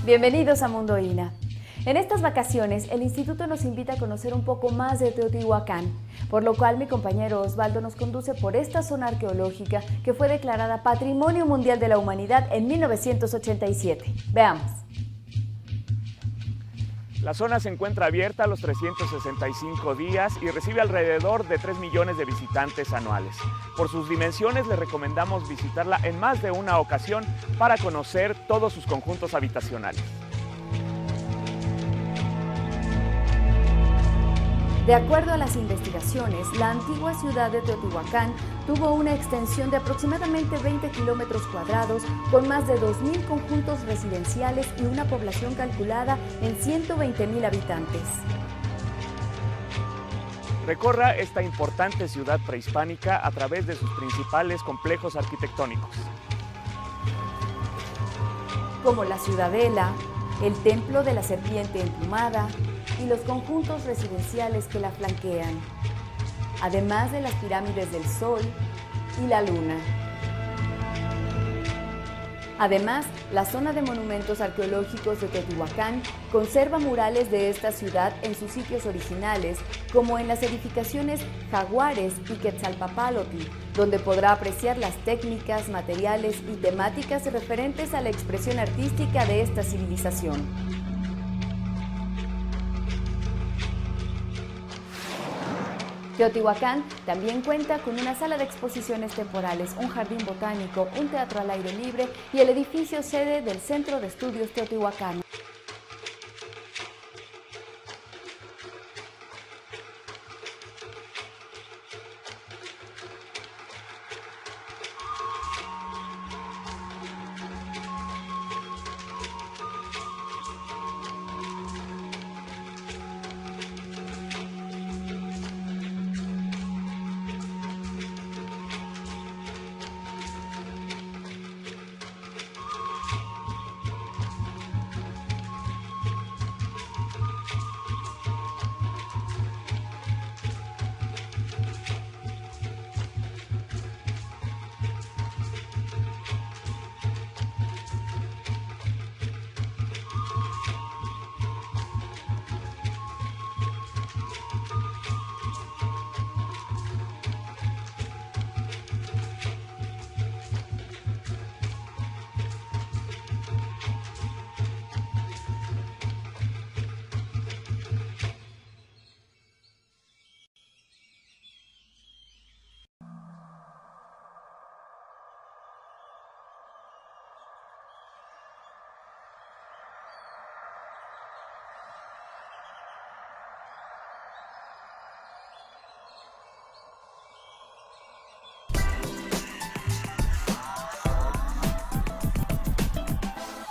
Bienvenidos a Mundo INA. En estas vacaciones, el Instituto nos invita a conocer un poco más de Teotihuacán, por lo cual mi compañero Osvaldo nos conduce por esta zona arqueológica que fue declarada Patrimonio Mundial de la Humanidad en 1987. Veamos. La zona se encuentra abierta a los 365 días y recibe alrededor de 3 millones de visitantes anuales. Por sus dimensiones, les recomendamos visitarla en más de una ocasión para conocer todos sus conjuntos habitacionales. De acuerdo a las investigaciones, la antigua ciudad de Teotihuacán tuvo una extensión de aproximadamente 20 kilómetros cuadrados, con más de 2.000 conjuntos residenciales y una población calculada en 120.000 habitantes. Recorra esta importante ciudad prehispánica a través de sus principales complejos arquitectónicos, como la Ciudadela, el Templo de la Serpiente Emplumada y los conjuntos residenciales que la flanquean, además de las pirámides del Sol y la Luna. Además, la zona de monumentos arqueológicos de Teotihuacán conserva murales de esta ciudad en sus sitios originales, como en las edificaciones Jaguares y Quetzalpapalotl, donde podrá apreciar las técnicas, materiales y temáticas referentes a la expresión artística de esta civilización. Teotihuacán también cuenta con una sala de exposiciones temporales, un jardín botánico, un teatro al aire libre y el edificio sede del Centro de Estudios Teotihuacán.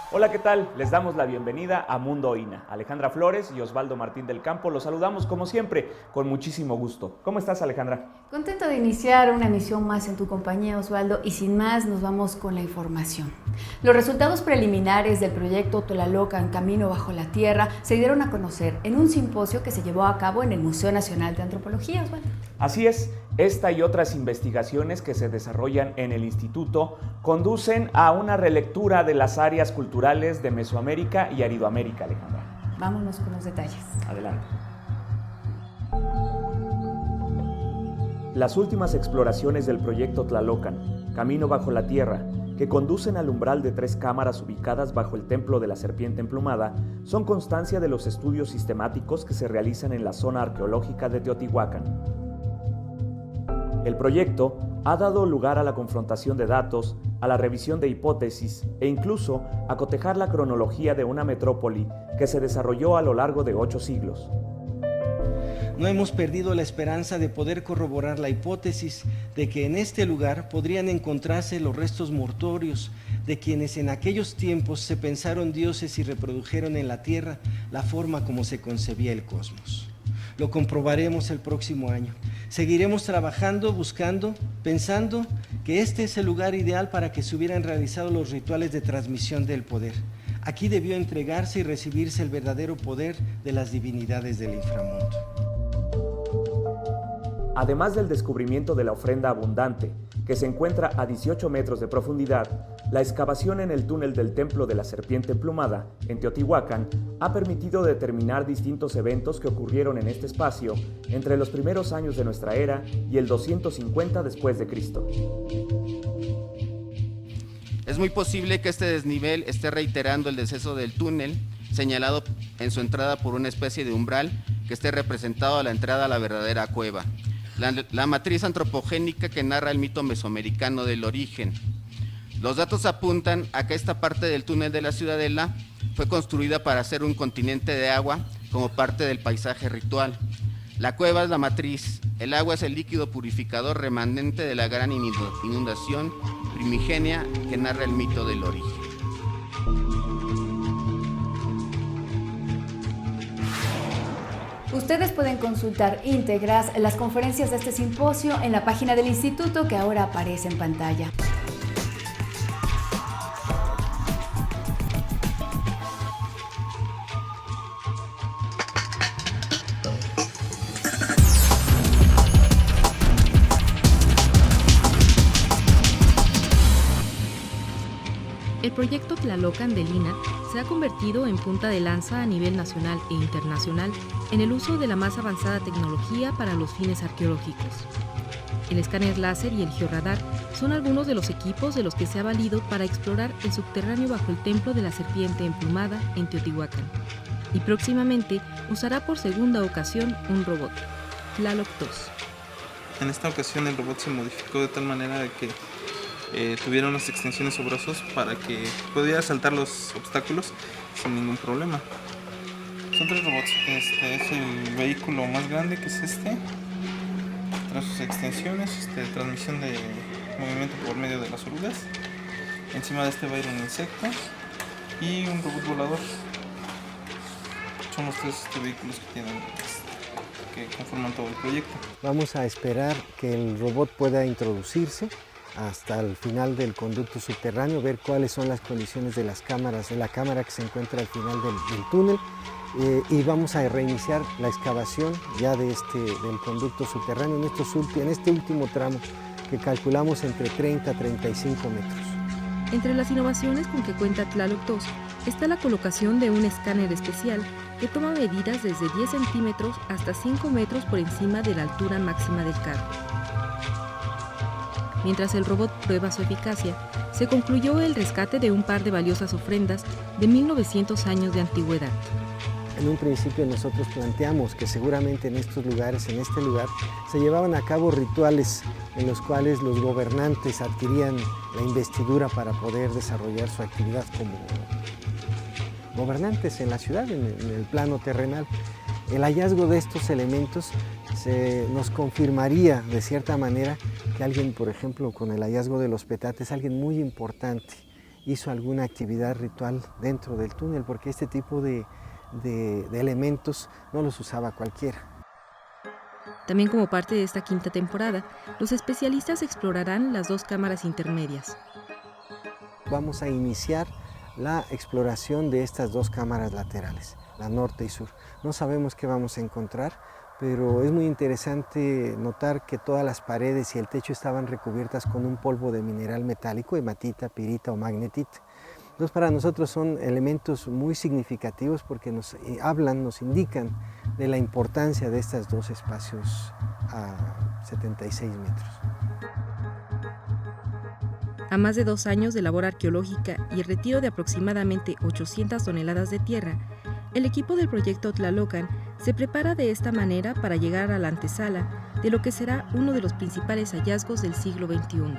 Hola, ¿qué tal? Les damos la bienvenida a Mundo INA. Alejandra Flores y Osvaldo Martín del Campo los saludamos como siempre, con muchísimo gusto. ¿Cómo estás, Alejandra? Contento de iniciar una emisión más en tu compañía, Osvaldo, y sin más nos vamos con la información. Los resultados preliminares del proyecto Tlalocan, Camino bajo la Tierra, se dieron a conocer en un simposio que se llevó a cabo en el Museo Nacional de Antropología, Osvaldo. Así es, esta y otras investigaciones que se desarrollan en el instituto conducen a una relectura de las áreas culturales de Mesoamérica y Aridoamérica, Alejandra. Vámonos con los detalles. Adelante. Las últimas exploraciones del proyecto Tlalocan, Camino bajo la Tierra, que conducen al umbral de 3 cámaras ubicadas bajo el Templo de la Serpiente Emplumada, son constancia de los estudios sistemáticos que se realizan en la zona arqueológica de Teotihuacán. El proyecto ha dado lugar a la confrontación de datos, a la revisión de hipótesis e incluso a cotejar la cronología de una metrópoli que se desarrolló a lo largo de 8 siglos. No hemos perdido la esperanza de poder corroborar la hipótesis de que en este lugar podrían encontrarse los restos mortuorios de quienes en aquellos tiempos se pensaron dioses y reprodujeron en la tierra la forma como se concebía el cosmos. Lo comprobaremos el próximo año. Seguiremos trabajando, buscando, pensando que este es el lugar ideal para que se hubieran realizado los rituales de transmisión del poder. Aquí debió entregarse y recibirse el verdadero poder de las divinidades del inframundo. Además del descubrimiento de la ofrenda abundante, que se encuentra a 18 metros de profundidad, la excavación en el túnel del Templo de la Serpiente Emplumada, en Teotihuacán, ha permitido determinar distintos eventos que ocurrieron en este espacio entre los primeros años de nuestra era y el 250 después de Cristo. Es muy posible que este desnivel esté reiterando el deceso del túnel, señalado en su entrada por una especie de umbral que esté representado a la entrada a la verdadera cueva. La matriz antropogénica que narra el mito mesoamericano del origen. Los datos apuntan a que esta parte del túnel de la Ciudadela fue construida para ser un continente de agua como parte del paisaje ritual. La cueva es la matriz, el agua es el líquido purificador remanente de la gran inundación primigenia que narra el mito del origen. Ustedes pueden consultar íntegras las conferencias de este simposio en la página del instituto que ahora aparece en pantalla. El proyecto Tlalocan del INAH se ha convertido en punta de lanza a nivel nacional e internacional en el uso de la más avanzada tecnología para los fines arqueológicos. El escáner láser y el georradar son algunos de los equipos de los que se ha valido para explorar el subterráneo bajo el Templo de la Serpiente Emplumada en Teotihuacán. Y próximamente usará por segunda ocasión un robot, Tlaloc 2. En esta ocasión el robot se modificó de tal manera de que tuviera unas extensiones o brazos para que pudiera saltar los obstáculos sin ningún problema. Son 3 robots. Este es el vehículo más grande, que es este. Trae sus extensiones, transmisión de movimiento por medio de las orugas. Encima de este va a ir un insecto y un robot volador. Son los 3 vehículos que conforman todo el proyecto. Vamos a esperar que el robot pueda introducirse hasta el final del conducto subterráneo, ver cuáles son las condiciones de las cámaras, de la cámara que se encuentra al final del túnel, y vamos a reiniciar la excavación ya del conducto subterráneo en este último tramo que calculamos entre 30 a 35 metros. Entre las innovaciones con que cuenta Tlaloc 2 está la colocación de un escáner especial que toma medidas desde 10 centímetros hasta 5 metros por encima de la altura máxima del carro. Mientras el robot prueba su eficacia, se concluyó el rescate de un par de valiosas ofrendas de 1900 años de antigüedad. En un principio nosotros planteamos que seguramente en este lugar, se llevaban a cabo rituales en los cuales los gobernantes adquirían la investidura para poder desarrollar su actividad como gobernantes en la ciudad, en el plano terrenal. El hallazgo de estos elementos nos confirmaría de cierta manera que alguien, por ejemplo, con el hallazgo de los petates, alguien muy importante, hizo alguna actividad ritual dentro del túnel, porque este tipo de elementos no los usaba cualquiera. También como parte de esta quinta temporada, los especialistas explorarán las 2 cámaras intermedias. Vamos a iniciar la exploración de estas 2 cámaras laterales, la norte y sur. No sabemos qué vamos a encontrar, pero es muy interesante notar que todas las paredes y el techo estaban recubiertas con un polvo de mineral metálico, hematita, pirita o magnetita. Entonces, para nosotros son elementos muy significativos porque nos indican de la importancia de estos 2 espacios a 76 metros. A más de 2 años de labor arqueológica y el retiro de aproximadamente 800 toneladas de tierra, el equipo del proyecto Tlalocan se prepara de esta manera para llegar a la antesala de lo que será uno de los principales hallazgos del siglo XXI.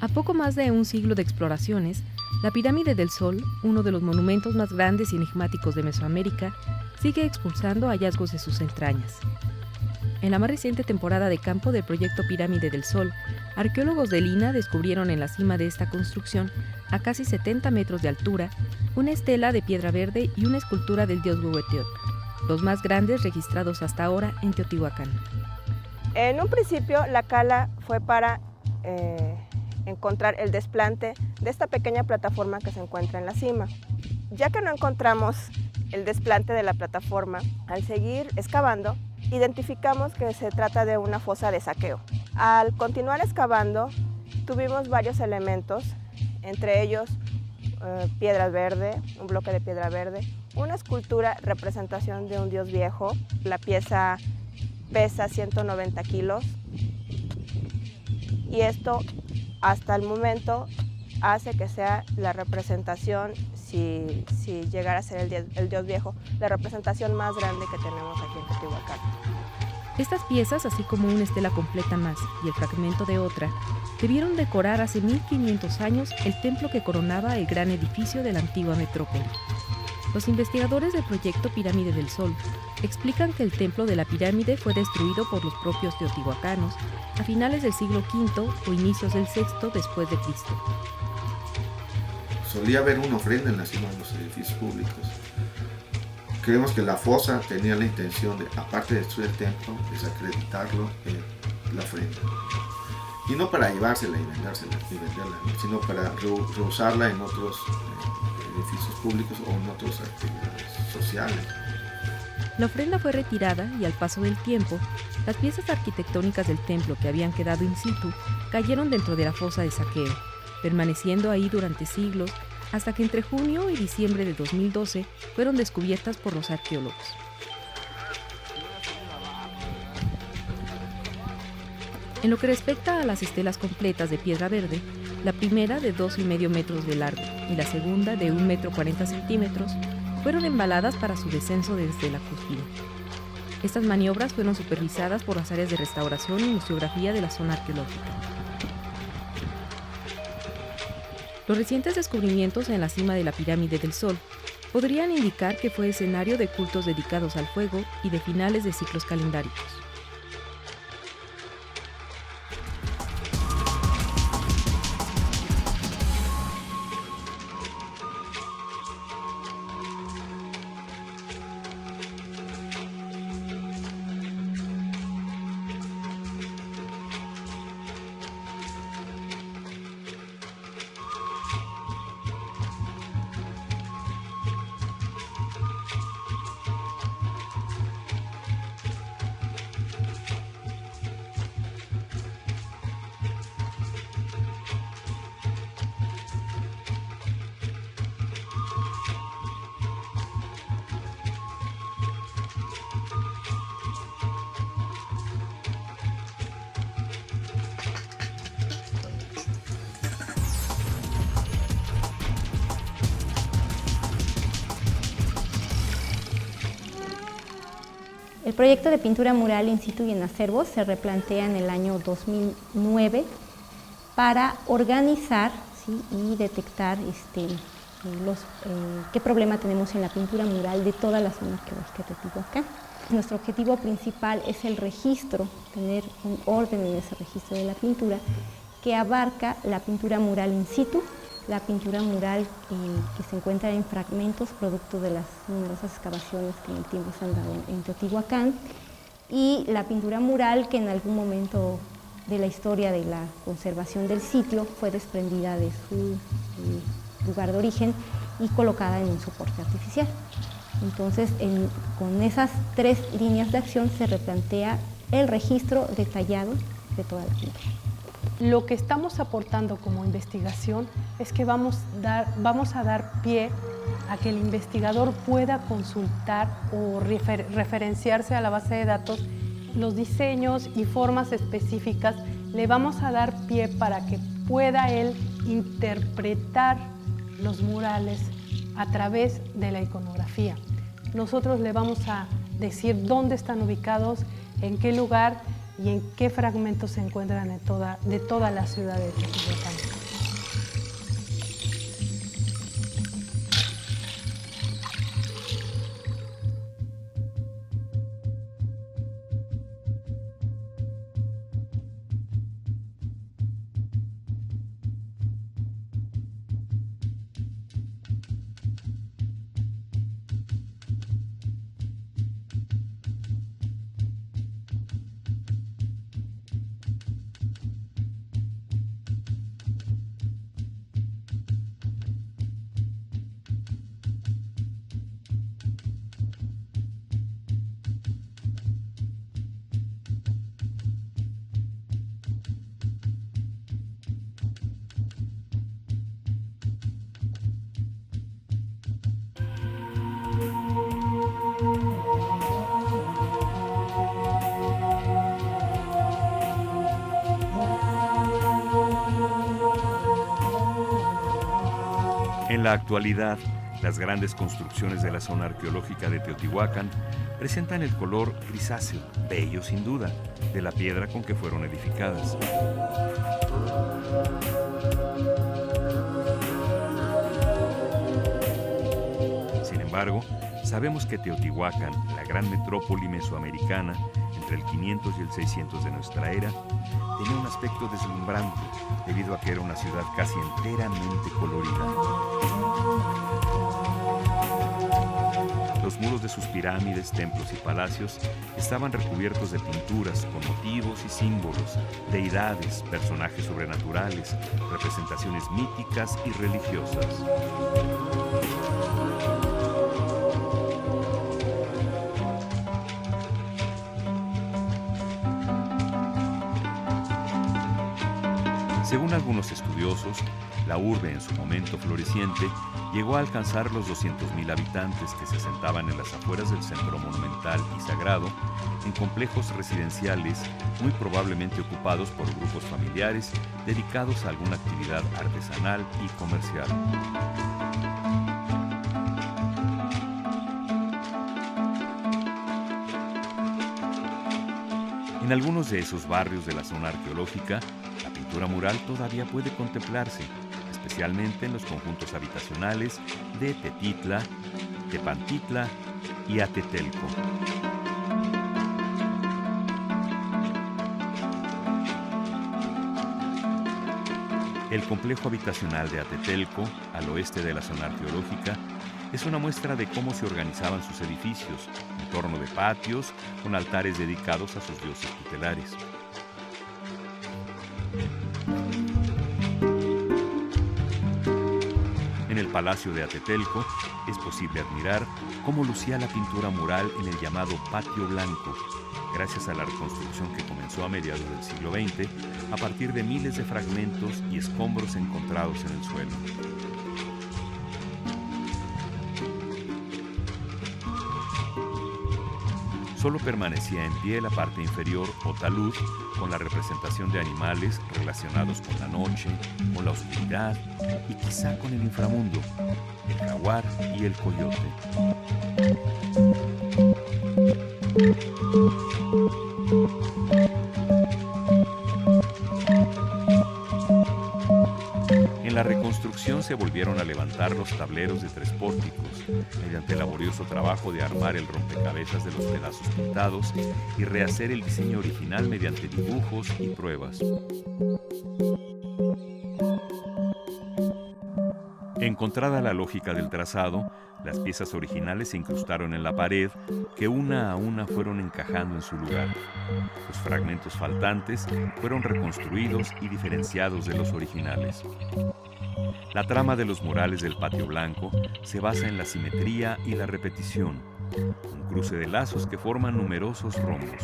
A poco más de un siglo de exploraciones, La Pirámide del Sol, uno de los monumentos más grandes y enigmáticos de Mesoamérica, sigue expulsando hallazgos de sus entrañas. En la más reciente temporada de campo del proyecto Pirámide del Sol, arqueólogos de Lina descubrieron en la cima de esta construcción, a casi 70 metros de altura, una estela de piedra verde y una escultura del dios Huehueteotl, los más grandes registrados hasta ahora en Teotihuacán. En un principio, la cala fue para encontrar el desplante de esta pequeña plataforma que se encuentra en la cima. Ya que no encontramos el desplante de la plataforma, al seguir excavando, identificamos que se trata de una fosa de saqueo. Al continuar excavando, tuvimos varios elementos, entre ellos piedra verde, un bloque de piedra verde, una escultura representación de un dios viejo. La pieza pesa 190 kilos y esto hasta el momento hace que sea la representación, si llegara a ser el dios viejo, la representación más grande que tenemos aquí en Teotihuacán. Estas piezas, así como una estela completa más y el fragmento de otra, debieron decorar hace 1500 años el templo que coronaba el gran edificio de la antigua metrópoli. Los investigadores del proyecto Pirámide del Sol explican que el templo de la pirámide fue destruido por los propios teotihuacanos a finales del siglo V o inicios del VI después de Cristo. Solía haber una ofrenda en la cima de los edificios públicos. Creemos que la fosa tenía la intención de, aparte de destruir el templo, desacreditarlo en la ofrenda. Y no para llevársela y venderla, sino para reusarla en otros edificios públicos o en otras actividades sociales. La ofrenda fue retirada y al paso del tiempo, las piezas arquitectónicas del templo que habían quedado in situ cayeron dentro de la fosa de saqueo, permaneciendo ahí durante siglos hasta que entre junio y diciembre de 2012 fueron descubiertas por los arqueólogos. En lo que respecta a las estelas completas de piedra verde, la primera de 2,5 metros de largo y la segunda de 1,40 metros fueron embaladas para su descenso desde la cúspide. Estas maniobras fueron supervisadas por las áreas de restauración y museografía de la zona arqueológica. Los recientes descubrimientos en la cima de la Pirámide del Sol podrían indicar que fue escenario de cultos dedicados al fuego y de finales de ciclos calendáricos. El proyecto de pintura mural in situ y en acervos se replantea en el año 2009 para organizar, ¿sí?, y detectar qué problema tenemos en la pintura mural de toda la zona arqueológica de Teotihuacán. Nuestro objetivo principal es el registro, tener un orden en ese registro de la pintura que abarca la pintura mural in situ, la pintura mural que se encuentra en fragmentos producto de las numerosas excavaciones que en el tiempo se han dado en Teotihuacán, y la pintura mural que en algún momento de la historia de la conservación del sitio fue desprendida de su lugar de origen y colocada en un soporte artificial. Entonces, con esas 3 líneas de acción se replantea el registro detallado de toda la pintura. Lo que estamos aportando como investigación es que vamos a dar pie a que el investigador pueda consultar o referenciarse a la base de datos los diseños y formas específicas. Le vamos a dar pie para que pueda él interpretar los murales a través de la iconografía. Nosotros le vamos a decir dónde están ubicados, en qué lugar y en qué fragmentos se encuentran de toda la ciudad de Teotihuacán. la actualidad, las grandes construcciones de la zona arqueológica de Teotihuacán presentan el color grisáceo, bello sin duda, de la piedra con que fueron edificadas. Sin embargo, sabemos que Teotihuacán, la gran metrópoli mesoamericana, entre el 500 y el 600 de nuestra era, tenía un aspecto deslumbrante debido a que era una ciudad casi enteramente colorida. Los muros de sus pirámides, templos y palacios estaban recubiertos de pinturas con motivos y símbolos, deidades, personajes sobrenaturales, representaciones míticas y religiosas. Según algunos estudiosos, la urbe en su momento floreciente llegó a alcanzar los 200.000 habitantes que se asentaban en las afueras del centro monumental y sagrado, en complejos residenciales muy probablemente ocupados por grupos familiares dedicados a alguna actividad artesanal y comercial. En algunos de esos barrios de la zona arqueológica, la pintura mural todavía puede contemplarse, especialmente en los conjuntos habitacionales de Tetitla, Tepantitla y Atetelco. El complejo habitacional de Atetelco, al oeste de la zona arqueológica, es una muestra de cómo se organizaban sus edificios, en torno de patios con altares dedicados a sus dioses tutelares. En el Palacio de Atetelco es posible admirar cómo lucía la pintura mural en el llamado Patio Blanco, gracias a la reconstrucción que comenzó a mediados del siglo XX a partir de miles de fragmentos y escombros encontrados en el suelo. Solo permanecía en pie la parte inferior o talud con la representación de animales relacionados con la noche, con la oscuridad y quizá con el inframundo, el jaguar y el coyote. En la reconstrucción se volvieron a levantar los tableros de 3 pórticos, mediante el laborioso trabajo de armar el rompecabezas de los pedazos pintados y rehacer el diseño original mediante dibujos y pruebas. Encontrada la lógica del trazado, las piezas originales se incrustaron en la pared, que una a una fueron encajando en su lugar. Los fragmentos faltantes fueron reconstruidos y diferenciados de los originales. La trama de los murales del Patio Blanco se basa en la simetría y la repetición, un cruce de lazos que forman numerosos rombos.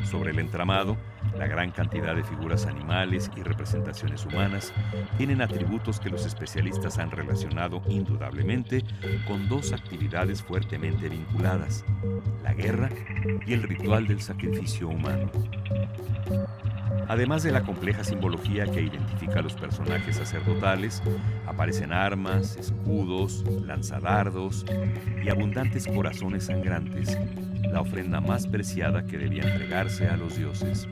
Sobre el entramado, la gran cantidad de figuras animales y representaciones humanas tienen atributos que los especialistas han relacionado indudablemente con 2 actividades fuertemente vinculadas: la guerra y el ritual del sacrificio humano. Además de la compleja simbología que identifica a los personajes sacerdotales, aparecen armas, escudos, lanzadardos y abundantes corazones sangrantes, la ofrenda más preciada que debía entregarse a los dioses.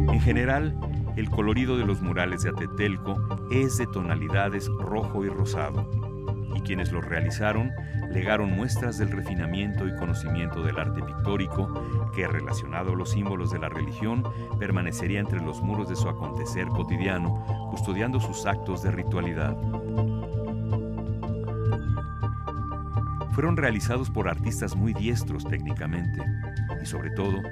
En general, el colorido de los murales de Atetelco es de tonalidades rojo y rosado, y quienes los realizaron legaron muestras del refinamiento y conocimiento del arte pictórico que, relacionado a los símbolos de la religión, permanecería entre los muros de su acontecer cotidiano, custodiando sus actos de ritualidad. Fueron realizados por artistas muy diestros técnicamente y, sobre todo,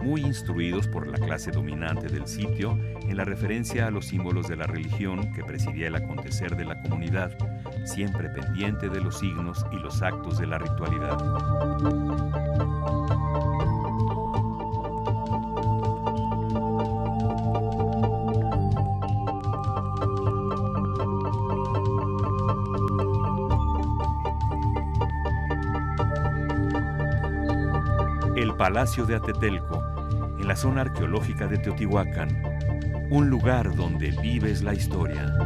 muy instruidos por la clase dominante del sitio en la referencia a los símbolos de la religión que presidía el acontecer de la comunidad, siempre pendiente de los signos y los actos de la ritualidad. Palacio de Atetelco, en la zona arqueológica de Teotihuacán, un lugar donde vives la historia.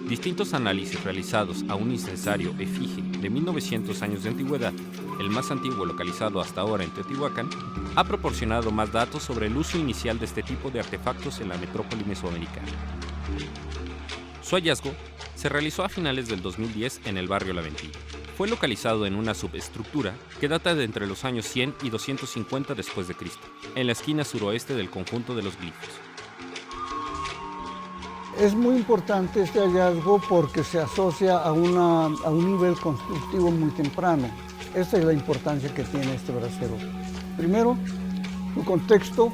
Distintos análisis realizados a un incensario efigie de 1900 años de antigüedad, el más antiguo localizado hasta ahora en Teotihuacán, ha proporcionado más datos sobre el uso inicial de este tipo de artefactos en la metrópoli mesoamericana. Su hallazgo se realizó a finales del 2010 en el barrio La Ventilla. Fue localizado en una subestructura que data de entre los años 100 y 250 después de Cristo, en la esquina suroeste del conjunto de los glifos. Es muy importante este hallazgo porque se asocia a un nivel constructivo muy temprano. Esta es la importancia que tiene este brasero. Primero, su contexto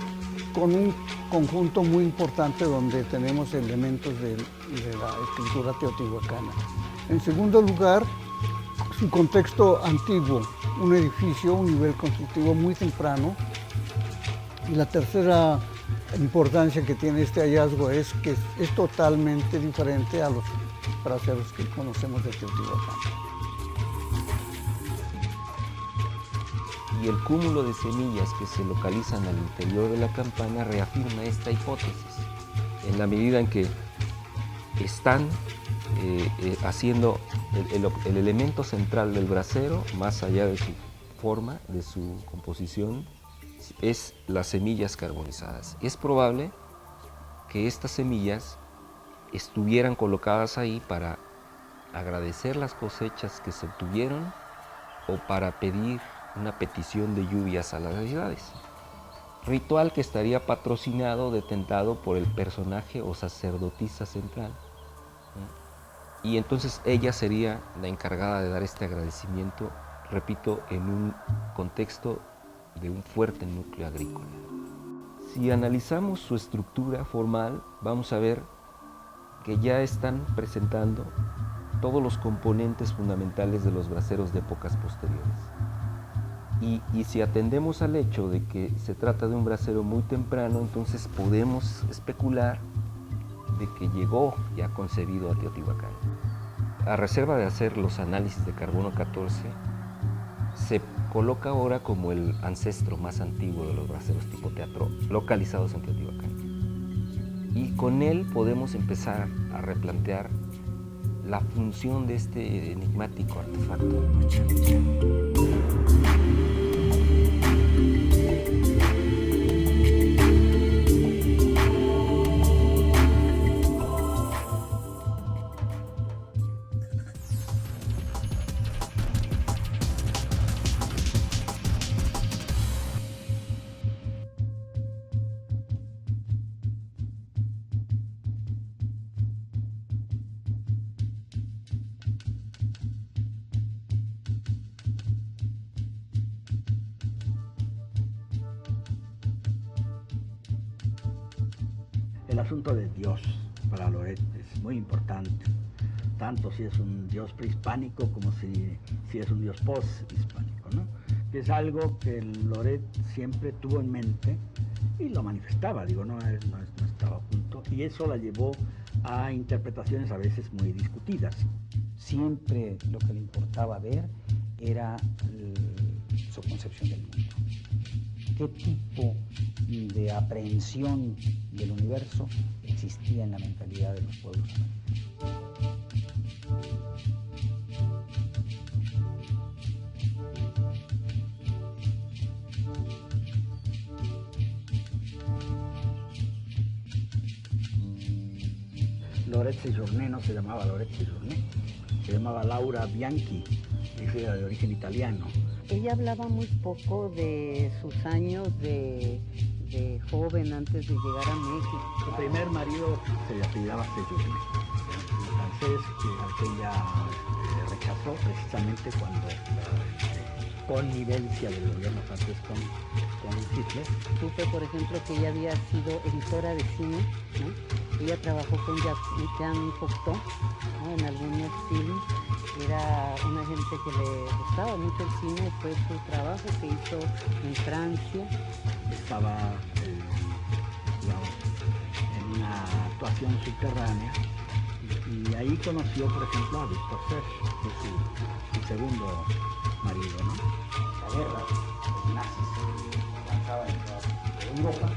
con un conjunto muy importante donde tenemos elementos de la escritura teotihuacana. En segundo lugar, su contexto antiguo, un edificio, un nivel constructivo muy temprano. Y la tercera importancia que tiene este hallazgo es que es totalmente diferente a los braseros que conocemos de Teotihuacán. Y el cúmulo de semillas que se localizan al interior de la campana reafirma esta hipótesis, en la medida en que están haciendo el elemento central del brasero, más allá de su forma, de su composición, es las semillas carbonizadas. Es probable que estas semillas estuvieran colocadas ahí para agradecer las cosechas que se obtuvieron o para pedir una petición de lluvias a las ciudades. Ritual que estaría patrocinado, detentado por el personaje o sacerdotisa central. Y entonces ella sería la encargada de dar este agradecimiento, repito, en un contexto de un fuerte núcleo agrícola. Si analizamos su estructura formal, vamos a ver que ya están presentando todos los componentes fundamentales de los braseros de épocas posteriores. Y si atendemos al hecho de que se trata de un brasero muy temprano, entonces podemos especular de que llegó ya concebido a Teotihuacán. A reserva de hacer los análisis de carbono 14, se coloca ahora como el ancestro más antiguo de los braseros tipo teatro localizados en Teotihuacán. Y con él podemos empezar a replantear la función de este enigmático artefacto. el asunto de Dios para Loret es muy importante, tanto si es un Dios prehispánico como si es un Dios posthispánico, ¿no? Que es algo que Loret siempre tuvo en mente y lo manifestaba, digo, no estaba oculto, y eso la llevó a interpretaciones a veces muy discutidas. Siempre lo que le importaba ver era su concepción del mundo. ¿Qué tipo de aprehensión del universo existía en la mentalidad de los pueblos americanos? Loret Séjourné no se llamaba Loret Séjourné, se llamaba Laura Bianchi, era de origen italiano. Ella hablaba muy poco de sus años de joven antes de llegar a México. Su primer marido se apellidaba Séjourné, un francés que ella rechazó precisamente cuando la connivencia del gobierno francés con Hitler. Supe, por ejemplo, que ella había sido editora de cine, ¿no? Ella trabajó con Jean Cocteau, ¿no? En algunos films. Era una gente que le gustaba mucho el cine, fue su trabajo que hizo en Francia. Estaba en una actuación subterránea y ahí conoció, por ejemplo, a Victor Serge, que es su segundo marido, ¿no? La guerra, los nazis avanzaban en toda Europa.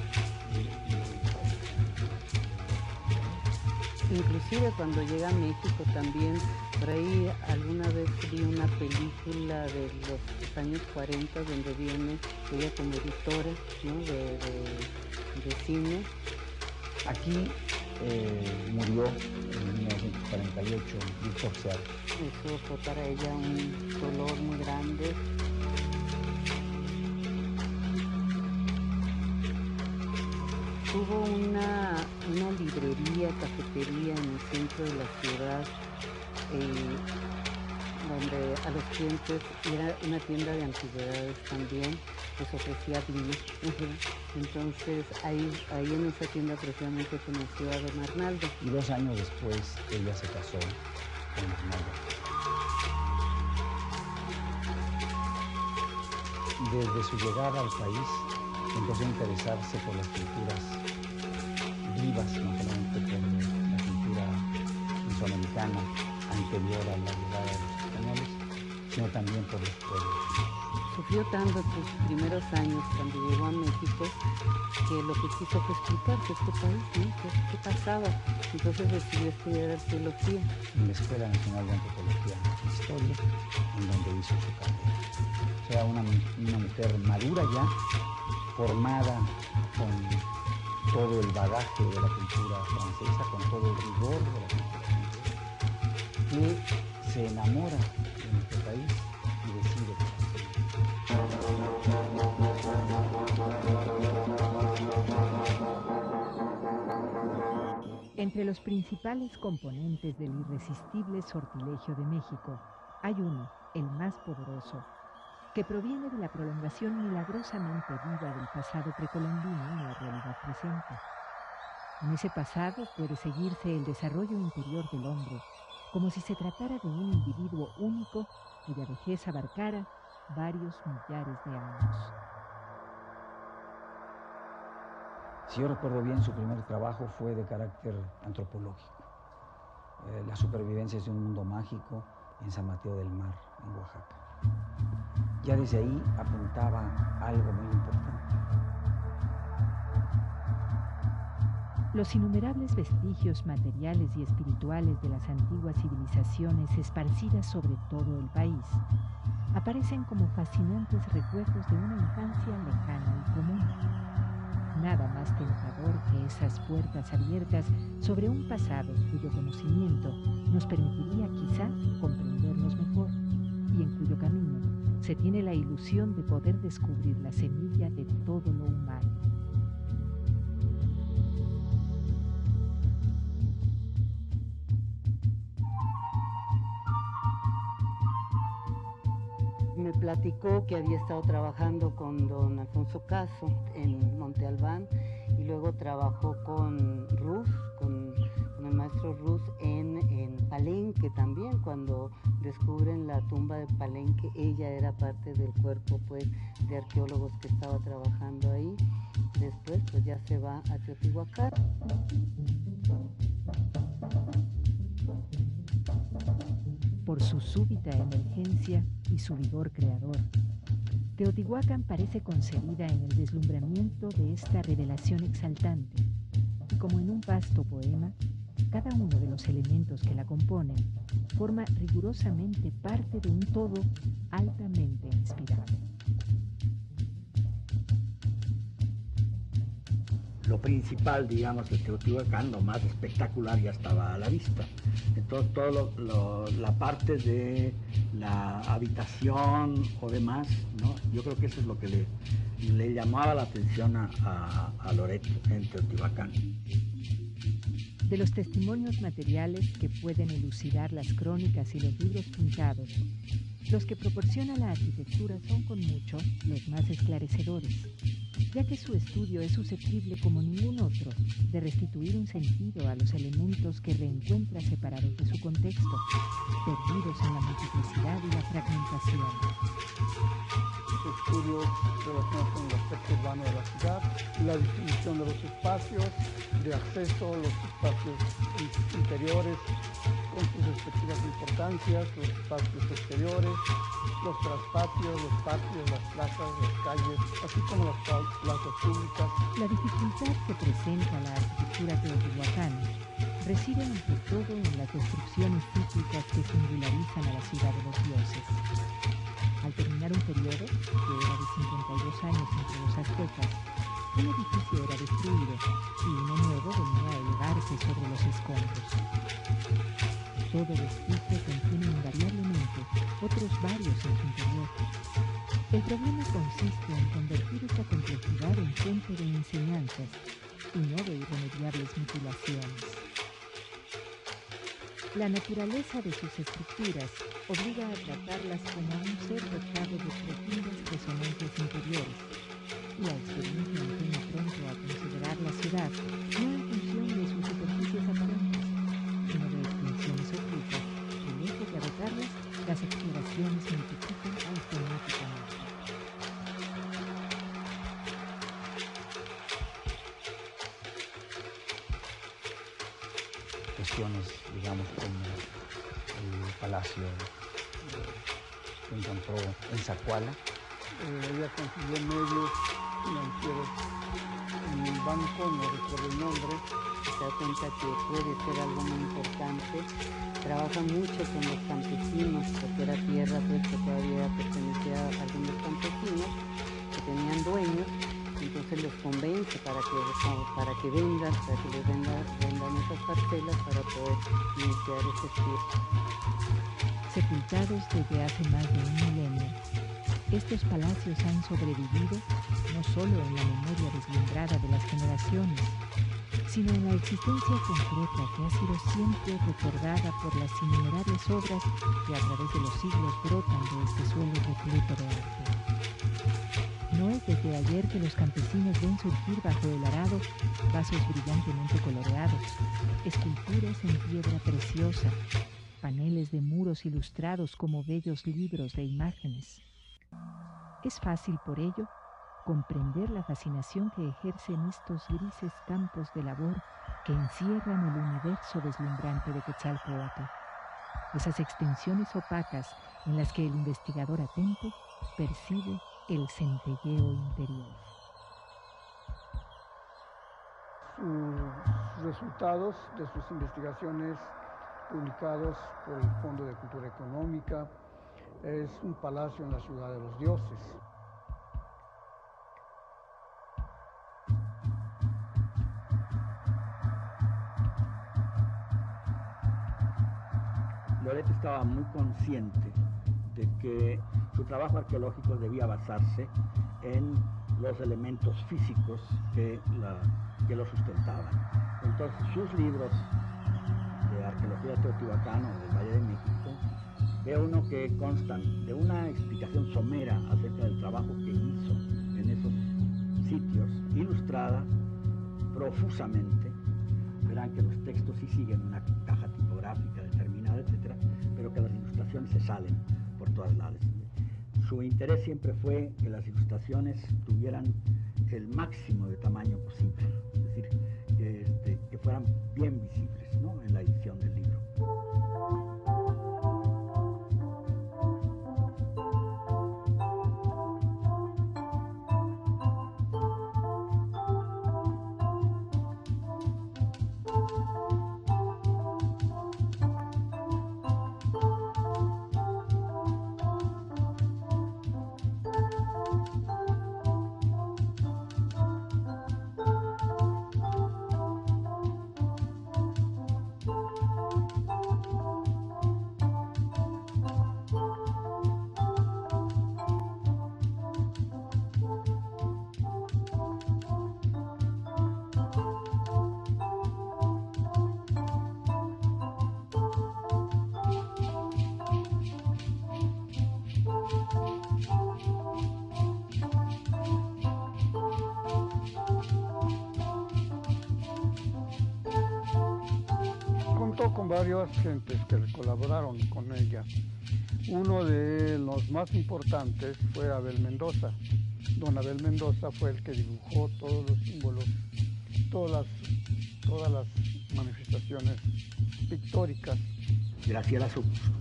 Inclusive cuando llega a México también, por ahí alguna vez vi una película de los años 40 donde viene ella como editora, ¿no? de cine. Aquí murió en 1948 Victor Serge. Eso fue para ella un dolor muy grande. Hubo una librería, cafetería en el centro de la ciudad, donde a los clientes, era una tienda de antigüedades también, les ofrecía vino. Entonces ahí en esa tienda precisamente conoció a don Arnaldo. Y 2 años después ella se casó con Arnaldo. Desde su llegada al país empezó a interesarse por las pinturas vivas, no solamente por la pintura mesoamericana anterior a la llegada de los españoles, sino también por los pueblos. Sufrió tanto sus primeros años cuando llegó a México que lo que quiso fue explicarse este país, ¿no? ¿Qué pasaba? Entonces decidió estudiar arqueología. En la Escuela Nacional de Antropología e Historia, en donde hizo su carrera. O sea, una mujer madura ya, formada con todo el bagaje de la cultura francesa, con todo el rigor de la cultura francesa, que se enamora de nuestro país y decide quedarse. Entre los principales componentes del irresistible sortilegio de México, hay uno, el más poderoso, que proviene de la prolongación milagrosamente viva del pasado precolombino en la realidad presente. En ese pasado puede seguirse el desarrollo interior del hombre, como si se tratara de un individuo único cuya vejez abarcara varios millares de años. Si yo recuerdo bien, su primer trabajo fue de carácter antropológico. Las supervivencias de un mundo mágico en San Mateo del Mar, en Oaxaca. Ya desde ahí apuntaba algo muy importante. Los innumerables vestigios materiales y espirituales de las antiguas civilizaciones esparcidas sobre todo el país aparecen como fascinantes recuerdos de una infancia lejana y común. Nada más tentador que esas puertas abiertas sobre un pasado cuyo conocimiento nos permitiría quizá comprendernos mejor y en cuyo camino se tiene la ilusión de poder descubrir la semilla de todo lo humano. Me platicó que había estado trabajando con don Alfonso Caso en Monte Albán y luego trabajó con Rus, con el maestro Rus en Palenque también. Cuando descubren la tumba de Palenque, ella era parte del cuerpo pues de arqueólogos que estaba trabajando ahí. Después pues ya se va a Teotihuacán. Por su súbita emergencia y su vigor creador, Teotihuacán parece concebida en el deslumbramiento de esta revelación exaltante, y como en un vasto poema, cada uno de los elementos que la componen forma rigurosamente parte de un todo altamente inspirado. Lo principal, digamos, de Teotihuacán, lo más espectacular ya estaba a la vista. Entonces, la parte de la habitación o demás, ¿no? Yo creo que eso es lo que le llamaba la atención a Loret en Teotihuacán. De los testimonios materiales que pueden elucidar las crónicas y los libros pintados, los que proporciona la arquitectura son con mucho los más esclarecedores, ya que su estudio es susceptible como ningún otro de restituir un sentido a los elementos que reencuentra separados de su contexto, perdidos en la multiplicidad y la fragmentación. Estudios relacionados con el aspecto urbano de la ciudad, la distribución de los espacios de acceso, los espacios interiores con sus respectivas importancias, los espacios exteriores, los traspatios, los patios, las plazas, las calles, así como las plazas públicas. La dificultad que presenta la arquitectura teotihuacana reside ante todo en las descripciones cíclicas que singularizan a la ciudad de los dioses. Al terminar un periodo, que era de 52 años entre los aztecas, un edificio era destruido y uno nuevo venía a elevarse sobre los escombros. Todo vestigio contiene invariablemente otros varios en su interior. El problema consiste en convertir esta complejidad en fuente de enseñanzas y no de irremediables mutilaciones. La naturaleza de sus estructuras obliga a tratarlas como a un ser dotado de profundas resonancias interiores, y la experiencia enseña pronto a considerar la ciudad no en función de sus superficies aparentes, sino de extensiones ocultas, que lejos de agotarlas, las exploraciones multiplican automáticamente. Cuestiones, digamos, como el palacio que encontró en Zacuala. Ella consiguió medios financieros en el banco, no recuerdo el nombre. Se da cuenta que puede ser algo muy importante. Trabaja mucho con los campesinos, porque era tierra pues, que todavía pertenecía a algunos campesinos que tenían dueños. Entonces los convence para que vendan, para que les vendan esas parcelas para poder iniciar ese estudio. Sepultados desde hace más de un milenio, estos palacios han sobrevivido no solo en la memoria deslumbrada de las generaciones, sino en la existencia concreta que ha sido siempre recordada por las innumerables obras que a través de los siglos brotan de este suelo repleto de arte. No es desde ayer que los campesinos ven surgir bajo el arado vasos brillantemente coloreados, esculturas en piedra preciosa, paneles de muros ilustrados como bellos libros de imágenes. Es fácil, por ello, comprender la fascinación que ejercen estos grises campos de labor que encierran el universo deslumbrante de Quetzalcóatl, esas extensiones opacas en las que el investigador atento percibe el centelleo interior. Sus resultados de sus investigaciones publicados por el Fondo de Cultura Económica es un palacio en la ciudad de los dioses. Loret estaba muy consciente de que su trabajo arqueológico debía basarse en los elementos físicos que lo sustentaban. Entonces sus libros de arqueología teotihuacana o del Valle de México, ve uno que constan de una explicación somera acerca del trabajo que hizo en esos sitios, ilustrada profusamente. Verán que los textos sí siguen una caja tipográfica determinada, etcétera, pero que las ilustraciones se salen por todas lados. Su interés siempre fue que las ilustraciones tuvieran el máximo de tamaño posible, es decir, que fueran bien visibles, ¿no?, en la edición del libro. Con varias gentes que colaboraron con ella. Uno de los más importantes fue Abel Mendoza. Don Abel Mendoza fue el que dibujó todos los símbolos, todas las manifestaciones pictóricas. Graciela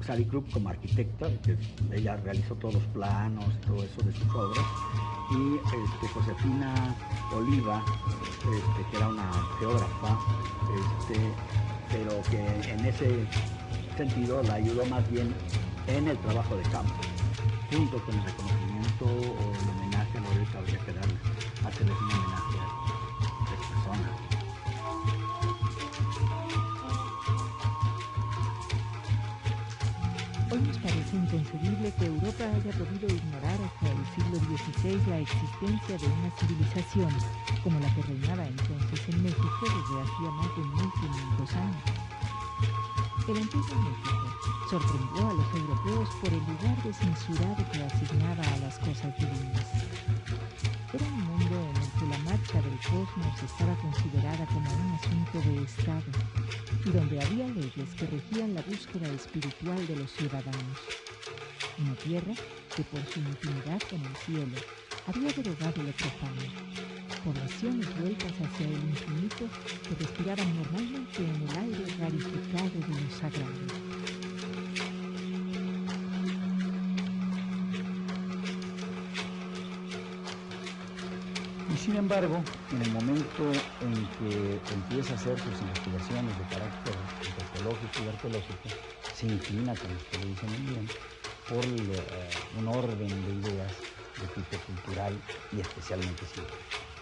Salicrup como arquitecta, que ella realizó todos los planos, todo eso de sus obras, y Josefina Oliva, que era una geógrafa, pero que en ese sentido la ayudó más bien en el trabajo de campo, junto con el reconocimiento o el homenaje a Loret. Habría que hacerles un homenaje a esta persona. Hoy nos parece inconcebible que Europa haya podido ignorar hasta el siglo XVI la existencia de una civilización como la que reinaba entonces en México desde hacía más de 1500 años. El antiguo México sorprendió a los europeos por el lugar desmesurado que asignaba a las cosas divinas. Era un mundo en el que la marcha del cosmos estaba considerada como un asunto de Estado y donde había leyes que regían la búsqueda espiritual de los ciudadanos. Una tierra que por su intimidad con el cielo había derogado lo profano. Poblaciones vueltas hacia el infinito que respiraban normalmente en el aire rarificado de lo sagrado. Y sin embargo, en el momento en que empieza a hacer sus investigaciones de carácter antropológico y arqueológico, se inclina, como usted lo dice muy bien, por un orden de ideas de tipo cultural y especialmente científico.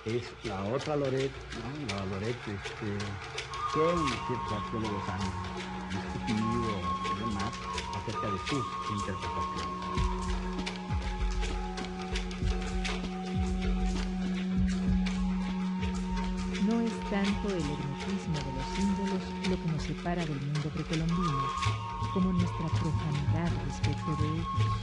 Es la otra Loret, ¿no? La Loret que ciertos arqueólogos han discutido y demás acerca de sus interpretaciones. No es tanto el hermetismo de los símbolos lo que nos separa del mundo precolombino, como nuestra profanidad respecto de ellos.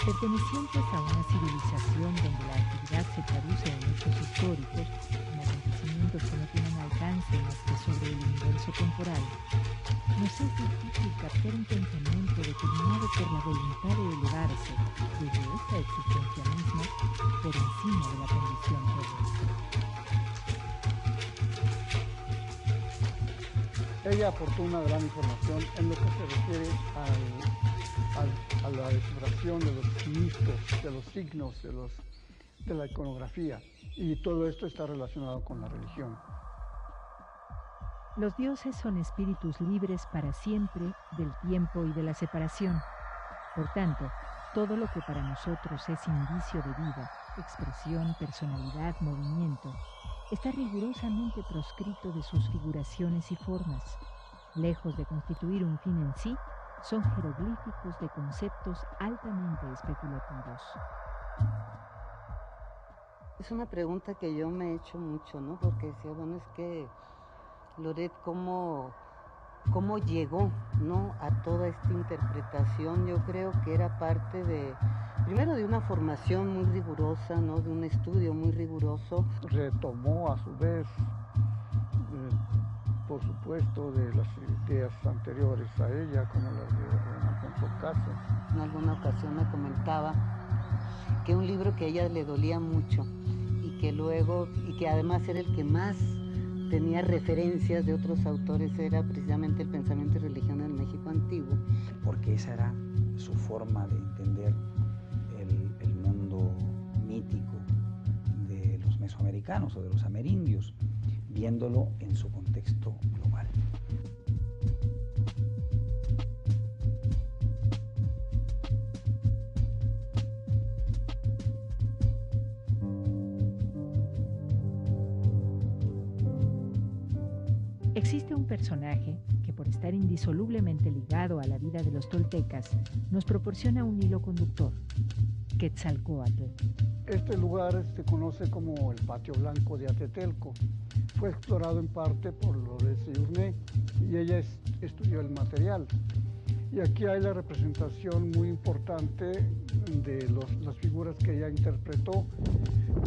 Pertenecientes a una civilización donde la actividad se traduce en hechos históricos, en acontecimientos que no tienen alcance más que sobre el universo temporal, nos es difícil captar un pensamiento determinado por la voluntad de elevarse desde esta existencia misma por encima de la condición terrestre. Ella aportó una gran información en lo que se refiere a la exploración de los ministros, de los signos, de la iconografía, y todo esto está relacionado con la religión. Los dioses son espíritus libres para siempre del tiempo y de la separación. Por tanto, todo lo que para nosotros es indicio de vida, expresión, personalidad, movimiento, está rigurosamente proscrito de sus figuraciones y formas. Lejos de constituir un fin en sí, son jeroglíficos de conceptos altamente especulativos. Es una pregunta que yo me he hecho mucho, ¿no? Porque decía, bueno, es que Loret, ¿cómo cómo llegó, ¿no?, a toda esta interpretación. Yo creo que era parte de, primero, de una formación muy rigurosa, ¿no?, de un estudio muy riguroso. Retomó a su vez, por supuesto, de las ideas anteriores a ella, como las de Alfonso Caso. En alguna ocasión me comentaba que un libro que a ella le dolía mucho y que además era el que más tenía referencias de otros autores, era precisamente El pensamiento y religión en el México antiguo. Porque esa era su forma de entender el mundo mítico de los mesoamericanos o de los amerindios, viéndolo en su contexto global. Existe un personaje que, por estar indisolublemente ligado a la vida de los toltecas, nos proporciona un hilo conductor: Quetzalcóatl. Este lugar se conoce como el Patio Blanco de Atetelco. Fue explorado en parte por Loret Seyurné y ella estudió el material. Y aquí hay la representación muy importante de las figuras que ella interpretó.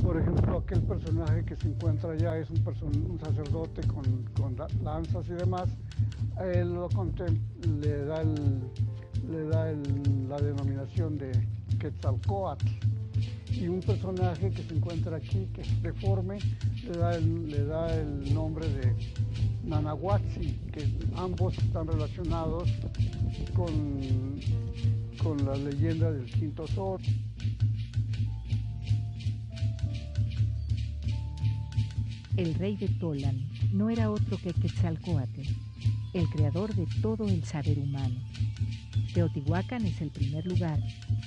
Por ejemplo, aquel personaje que se encuentra allá es un sacerdote con lanzas y demás. A él le da la denominación de Quetzalcóatl. Y un personaje que se encuentra aquí, que es deforme, le da el nombre de Nanahuatzi, que ambos están relacionados con la leyenda del quinto sol. El rey de Tolan no era otro que Quetzalcóatl, el creador de todo el saber humano. Teotihuacán es el primer lugar,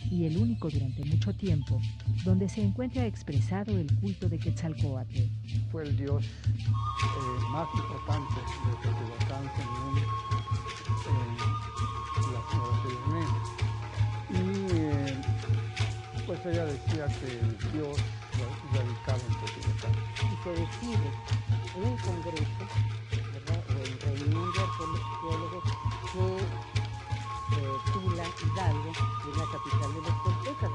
y el único durante mucho tiempo, donde se encuentra expresado el culto de Quetzalcóatl. Fue el dios más importante de Teotihuacán, según la señora Seyurné. Y pues ella decía que el dios radicaba en Teotihuacán. Y se decide en un congreso, ¿verdad?, o en reunión de arqueólogos, que Tula, Hidalgo, es la capital de los toltecas.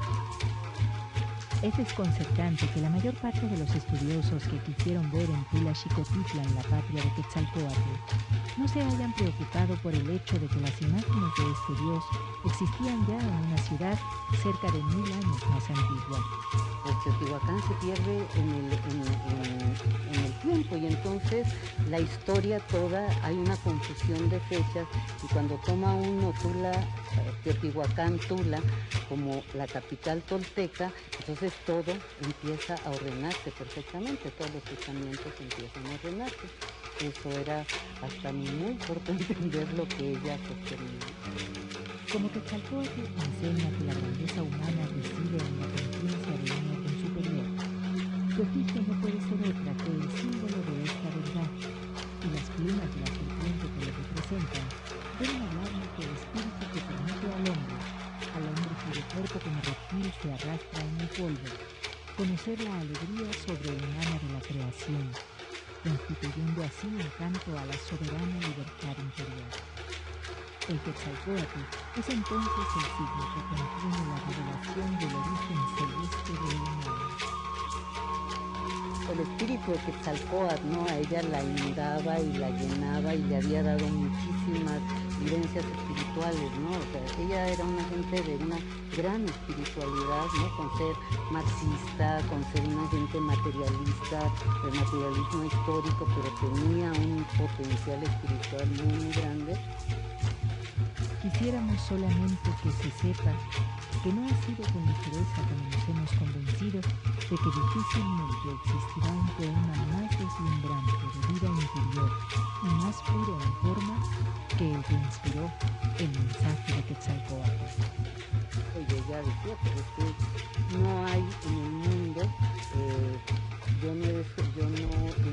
Es desconcertante que la mayor parte de los estudiosos que quisieron ver en Tula Xicotitlan la patria de Quetzalcóatl no se hayan preocupado por el hecho de que las imágenes de este dios existían ya en una ciudad cerca de 1000 años más antigua. Pues Teotihuacán se pierde en el tiempo, y entonces la historia toda, hay una confusión de fechas, y cuando toma uno Teotihuacán, Tula, como la capital tolteca, entonces todo empieza a ordenarse perfectamente, todos los pensamientos empiezan a ordenarse. Eso era hasta muy corto entender lo que ella sostenía. Como Quetzalcóatl enseña que la grandeza humana reside en la conciencia de un orden superior, su efigie no puede ser otra que el símbolo de esta verdad, y las plumas de la serpiente que lo representan deben hablarnos del espíritu que permite al hombre cuyo cuerpo como reptil se arrastra en el polvo, conocer la alegría sobrehumana de la creación, constituyendo así un canto a la soberana libertad interior. El Quetzalcóatl es entonces el signo que contiene la revelación del origen celeste del humano. El espíritu de Quetzalcóatl, ¿no?, a ella la inundaba y la llenaba y le había dado muchísimas vivencias espirituales, ¿no? O sea, ella era una gente de una gran espiritualidad, ¿no?, con ser marxista, con ser una gente materialista, de materialismo histórico, pero tenía un potencial espiritual muy, muy grande. Quisiéramos solamente que se sepa que no ha sido con ligereza como nos hemos convencido de que difícilmente existirá un poema más deslumbrante de vida interior y más puro en forma que el que inspiró el mensaje de Quetzalcóatl. Oye, ya decía, pero es que no hay en el mundo, yo no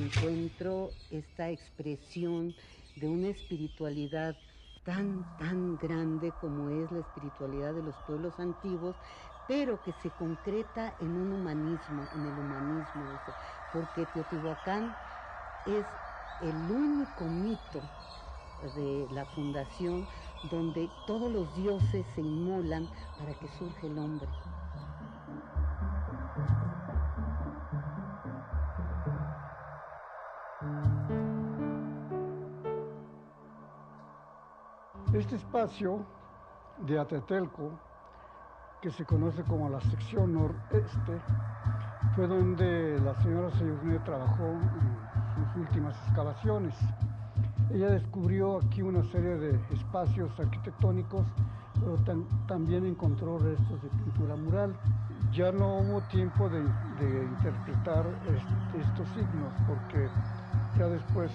encuentro esta expresión de una espiritualidad tan grande como es la espiritualidad de los pueblos antiguos, pero que se concreta en un humanismo, en el humanismo, porque Teotihuacán es el único mito de la fundación, donde todos los dioses se inmolan para que surja el hombre. Este espacio de Atetelco, que se conoce como la sección noreste, fue donde la señora Sayurné trabajó en sus últimas excavaciones. Ella descubrió aquí una serie de espacios arquitectónicos, pero también encontró restos de pintura mural. Ya no hubo tiempo de interpretar estos signos, porque ya después,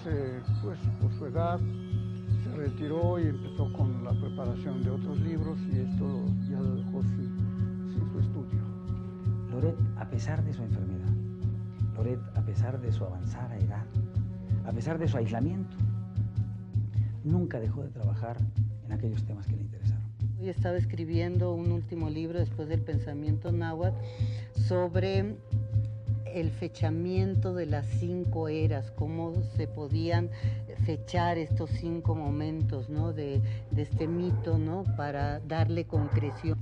pues, por su edad, se retiró y empezó con la preparación de otros libros, y esto ya lo dejó sin su estudio. Loret, a pesar de su enfermedad, Loret, a pesar de su avanzada edad, a pesar de su aislamiento, nunca dejó de trabajar en aquellos temas que le interesaron. Hoy estaba escribiendo un último libro después del pensamiento náhuatl sobre el fechamiento de las 5 eras, cómo se podían fechar estos 5 momentos, ¿no?, de este mito, ¿no?, para darle concreción.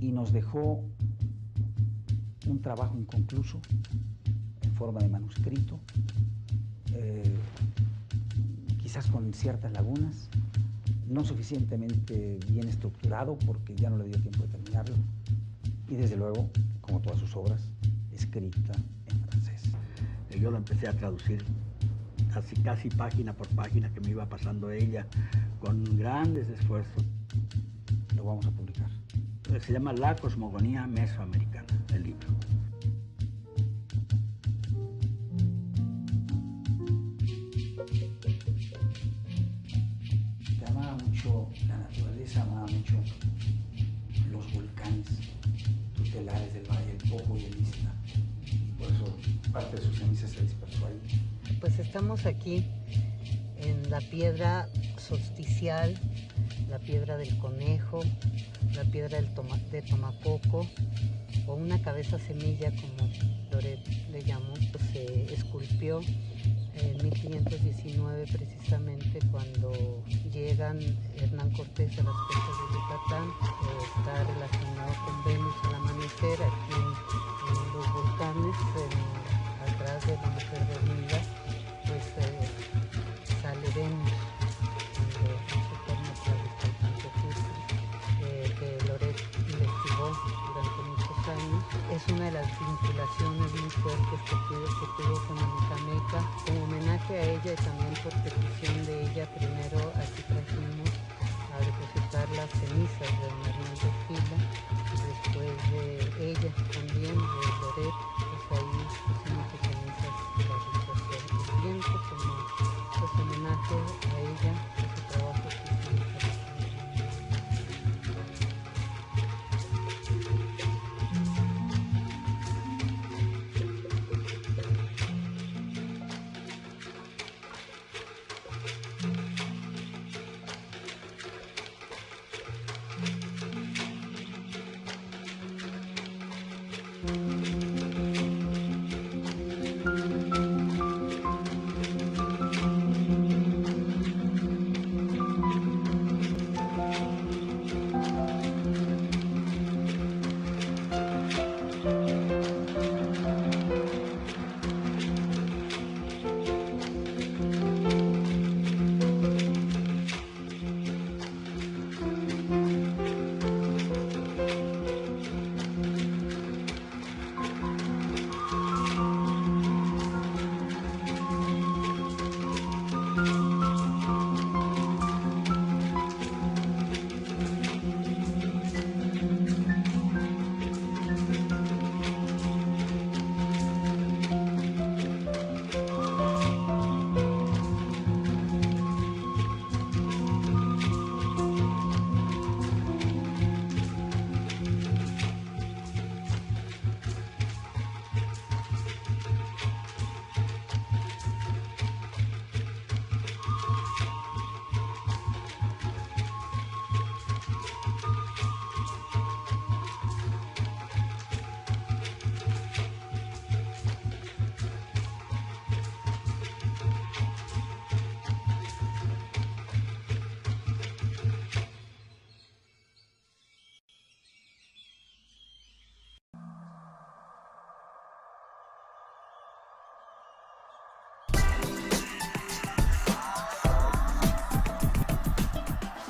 Y nos dejó un trabajo inconcluso en forma de manuscrito, quizás con ciertas lagunas, no suficientemente bien estructurado porque ya no le dio tiempo de terminarlo, y desde luego, como todas sus obras, escrita en francés. Yo lo empecé a traducir casi página por página que me iba pasando ella con grandes esfuerzos. Lo vamos a publicar. Se llama La Cosmogonía Mesoamericana, el libro. Te amaba mucho la naturaleza, amaba mucho los volcanes tutelares del Valle del Poco y el Istla. Por eso parte de sus cenizas se dispersó ahí. Pues estamos aquí en la piedra solsticial, la piedra del conejo, la piedra de Tomacoco, o una cabeza semilla, como Loret le llamó. Se esculpió en 1519, precisamente cuando llegan Hernán Cortés a las costas de Yucatán. Está relacionado con Venus al amanecer, aquí en los volcanes, atrás de la mujer dormida, pues sale Venus, cuando en su forma travesante que Loret investigó durante muchos años. Es una de las vinculaciones muy fuertes que tuvo con Amicameca. Como homenaje a ella y también por petición de ella, primero aquí trajimos a depositar las cenizas de don Arnaldo Fila, después de ella también, de Loret, pues ahí pusimos sus cenizas de la rituación del viento, como pues homenaje a ella, a su trabajo que hicimos.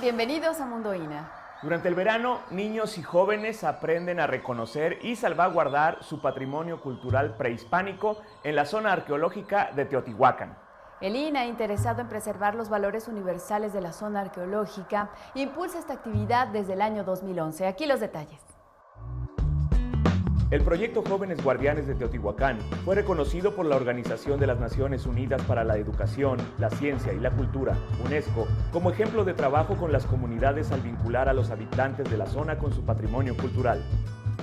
Bienvenidos a Mundo INA. Durante el verano, niños y jóvenes aprenden a reconocer y salvaguardar su patrimonio cultural prehispánico en la zona arqueológica de Teotihuacán. El INA, interesado en preservar los valores universales de la zona arqueológica, impulsa esta actividad desde el año 2011. Aquí los detalles. El proyecto Jóvenes Guardianes de Teotihuacán fue reconocido por la Organización de las Naciones Unidas para la Educación, la Ciencia y la Cultura, UNESCO, como ejemplo de trabajo con las comunidades al vincular a los habitantes de la zona con su patrimonio cultural.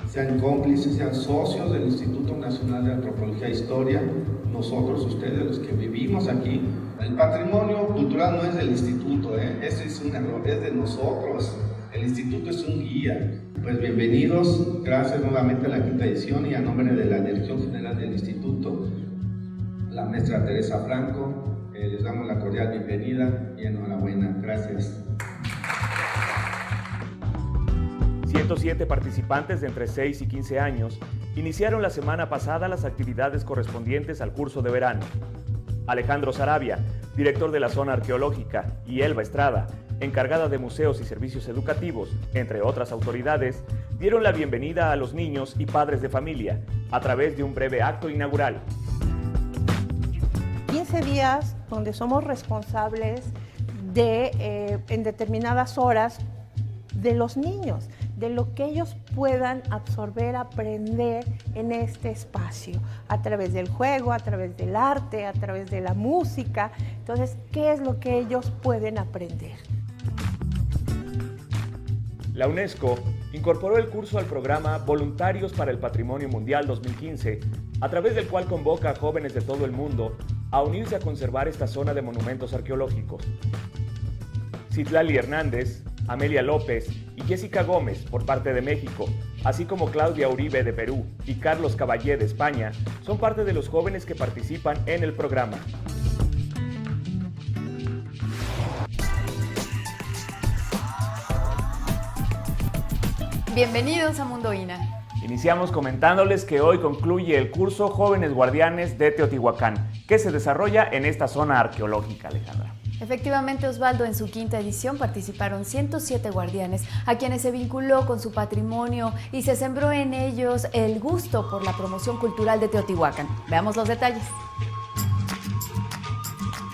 Sean cómplices, sean socios del Instituto Nacional de Antropología e Historia, nosotros, ustedes, los que vivimos aquí. El patrimonio cultural no es del instituto, ese es un error, es de nosotros. El instituto es un guía. Pues bienvenidos, gracias nuevamente a la quinta edición y a nombre de la Dirección General del Instituto, la maestra Teresa Franco, les damos la cordial bienvenida y enhorabuena. Gracias. 107 participantes de entre 6 y 15 años iniciaron la semana pasada las actividades correspondientes al curso de verano. Alejandro Sarabia, director de la zona arqueológica, y Elba Estrada, encargada de museos y servicios educativos, entre otras autoridades, dieron la bienvenida a los niños y padres de familia a través de un breve acto inaugural. 15 días donde somos responsables de, en determinadas horas, de los niños, de lo que ellos puedan absorber, aprender en este espacio, a través del juego, a través del arte, a través de la música. Entonces, ¿qué es lo que ellos pueden aprender? La UNESCO incorporó el curso al programa Voluntarios para el Patrimonio Mundial 2015, a través del cual convoca a jóvenes de todo el mundo a unirse a conservar esta zona de monumentos arqueológicos. Citlali Hernández, Amelia López y Jessica Gómez por parte de México, así como Claudia Uribe de Perú y Carlos Caballé de España, son parte de los jóvenes que participan en el programa. Bienvenidos a Mundo INA. Iniciamos comentándoles que hoy concluye el curso Jóvenes Guardianes de Teotihuacán, que se desarrolla en esta zona arqueológica, Alejandra. Efectivamente, Osvaldo, en su quinta edición participaron 107 guardianes a quienes se vinculó con su patrimonio y se sembró en ellos el gusto por la promoción cultural de Teotihuacán. Veamos los detalles.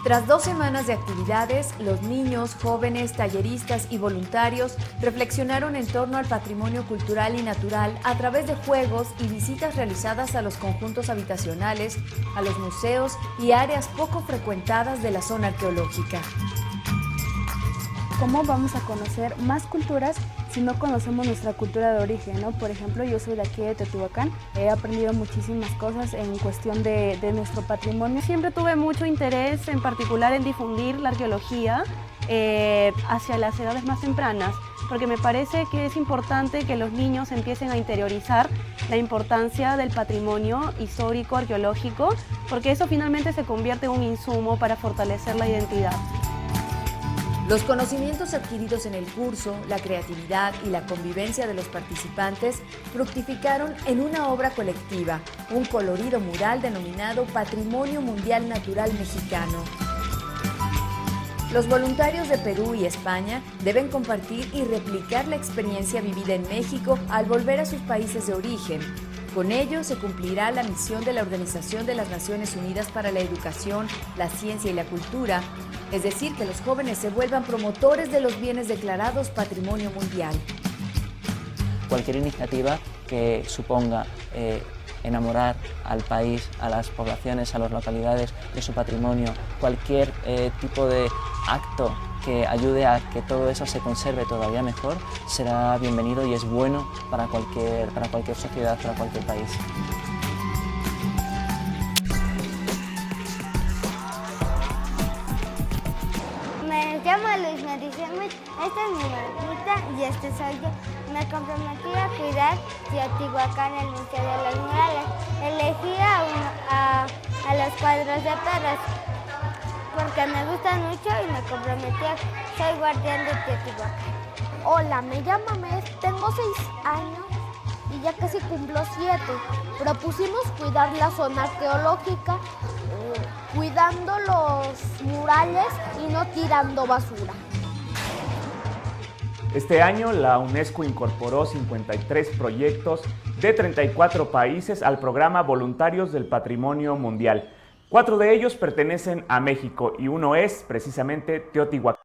Tras 2 semanas de actividades, los niños, jóvenes, talleristas y voluntarios reflexionaron en torno al patrimonio cultural y natural a través de juegos y visitas realizadas a los conjuntos habitacionales, a los museos y áreas poco frecuentadas de la zona arqueológica. ¿Cómo vamos a conocer más culturas si no conocemos nuestra cultura de origen, ¿no? Por ejemplo, yo soy de aquí de Teotihuacán, he aprendido muchísimas cosas en cuestión de nuestro patrimonio. Siempre tuve mucho interés, en particular en difundir la arqueología hacia las edades más tempranas, porque me parece que es importante que los niños empiecen a interiorizar la importancia del patrimonio histórico, arqueológico, porque eso finalmente se convierte en un insumo para fortalecer la identidad. Los conocimientos adquiridos en el curso, la creatividad y la convivencia de los participantes fructificaron en una obra colectiva, un colorido mural denominado Patrimonio Mundial Natural Mexicano. Los voluntarios de Perú y España deben compartir y replicar la experiencia vivida en México al volver a sus países de origen. Con ello se cumplirá la misión de la Organización de las Naciones Unidas para la Educación, la Ciencia y la Cultura, es decir, que los jóvenes se vuelvan promotores de los bienes declarados Patrimonio Mundial. Cualquier iniciativa que suponga enamorar al país, a las poblaciones, a las localidades de su patrimonio, cualquier tipo de acto que ayude a que todo eso se conserve todavía mejor, será bienvenido y es bueno para cualquier sociedad, para cualquier país. Me llamo Luis Maricel, esta es mi mamita y este soy yo. Me comprometí a cuidar Teotihuacán, el Museo de los Murales. Elegí a los cuadros de perros porque me gustan mucho y me comprometí soy guardián de Teotihuacán. Hola, me llamo Mes, tengo 6 años y ya casi cumplo 7. Propusimos cuidar la zona arqueológica, cuidando los murales y no tirando basura. Este año la UNESCO incorporó 53 proyectos de 34 países al programa Voluntarios del Patrimonio Mundial. 4 de ellos pertenecen a México y uno es precisamente Teotihuacán.